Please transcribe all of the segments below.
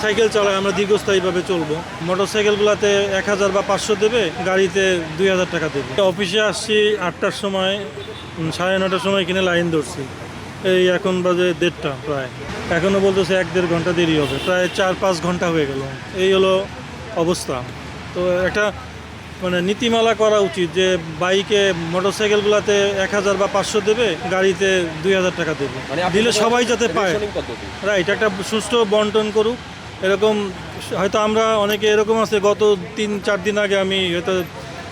Cycle চালায় আমরা দীর্ঘস্থায়ীভাবে চলবো। মোটরসাইকেলগুলোতে 1000 বা 500 দেবে, গাড়িতে 2000 টাকা দেবে। অফিসে আসছি 8টার সময়, 9:30টার সময় এখানে লাইন ধরছি, এই এখন বাজে 1:30 প্রায়। এখনও বলতেছে 1-1.5 ঘন্টা দেরি হবে, প্রায় 4-5 ঘন্টা হয়ে গেল। এই হলো অবস্থা। তো একটা মানে নীতিমালা করা উচিত যে বাইকে মোটরসাইকেলগুলোতে 1000 বা 500 দেবে, গাড়িতে 2000 টাকা দেবে, দিলে সবাই যাতে পায়। রাইট, একটা সুষ্ঠু বন্টন করুক। এরকম হয়তো আমরা অনেকে এরকম আছে, গত 3-4 দিন আগে আমি হয়তো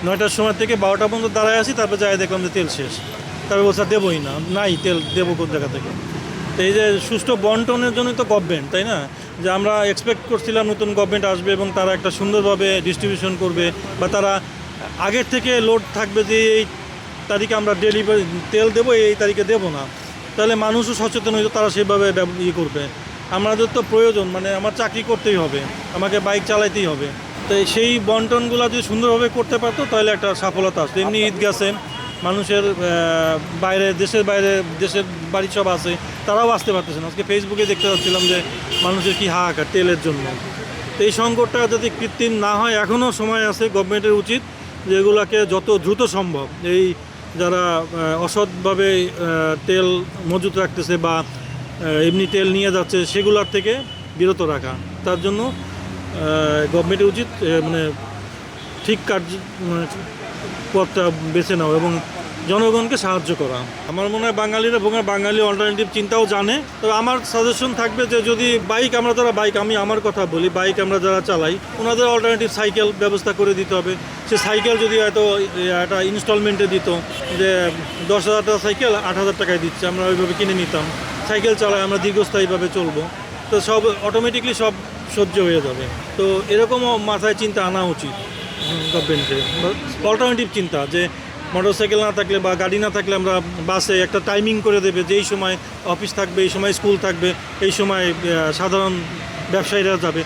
9টার সময় থেকে 12টা পর্যন্ত দাঁড়ায় আছি, তারপর যাই দেখলাম যে তেল শেষ। তারপর বলছে দেবোই না, নাই তেল, দেবো কোন জায়গা থেকে? তো এই যে সুষ্ঠু বন্টনের জন্যই তো গভর্নমেন্ট, তাই না? যে আমরা এক্সপেক্ট করছিলাম নতুন গভর্নমেন্ট আসবে এবং তারা একটা সুন্দরভাবে ডিস্ট্রিবিউশন করবে, বা তারা আগের থেকে লোড থাকবে যে এই তারিখে আমরা ডেলিভারি তেল দেবো, এই তারিখে দেবো না। তাহলে মানুষও সচেতন হইতো, তারা সেভাবে ইয়ে করবে। আমাদের তো প্রয়োজন, মানে আমার চাকরি করতেই হবে, আমাকে বাইক চালাইতেই হবে। তো সেই বন্টনগুলো যদি সুন্দরভাবে করতে পারতো তাহলে একটা সফলতা আসতো। এমনি ঈদ গেছে, মানুষের বাইরে, দেশের বাইরে, দেশের বাড়ি সব আছে, তারাও আসতে পারতেছে না। আজকে ফেসবুকে দেখতে পাচ্ছিলাম যে মানুষের কি হাহাকার তেলের জন্য। তো এই সংকটটা যদি কৃত্রিম না হয়, এখনও সময় আছে। গভর্নমেন্টের উচিত যে এগুলোকে যত দ্রুত সম্ভব, এই যারা অসৎভাবে তেল মজুত রাখতেছে বা এমনি তেল নিয়ে যাচ্ছে, সেগুলোর থেকে বিরত রাখা। তার জন্য গভর্নমেন্টের উচিত মানে ঠিক পথটা বেছে নেওয়া এবং জনগণকে সাহায্য করা। আমার মনে হয় বাঙালিরা বাঙালি অল্টারনেটিভ চিন্তাও জানে। তো আমার সাজেশন থাকবে যে যদি বাইক, আমরা যারা বাইক, আমি আমার কথা বলি, বাইক আমরা যারা চালাই, ওনাদের অল্টারনেটিভ সাইকেল ব্যবস্থা করে দিতে হবে। সে সাইকেল যদি হয়তো একটা ইনস্টলমেন্টে দিত, যে 10,000 টাকা সাইকেল 8,000 টাকায় দিচ্ছে, আমরা ওইভাবে কিনে নিতাম, সাইকেল চালায় আমরা দীর্ঘস্থায়ীভাবে চলবো, তো সব অটোমেটিকলি সব সহ্য হয়ে যাবে। তো এরকমও মাথায় চিন্তা আনা উচিত গভর্নমেন্টের, অল্টারনেটিভ চিন্তা, যে মোটরসাইকেল না থাকলে বা গাড়ি না থাকলে আমরা বাসে একটা টাইমিং করে দেবে যে এই সময় অফিস থাকবে, এই সময় স্কুল থাকবে, এই সময় সাধারণ ব্যবসায়ীরা যাবে,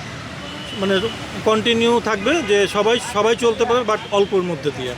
মানে কন্টিনিউ থাকবে, যে সবাই চলতে পারবে, বাট অল্পর মধ্যে দিয়ে।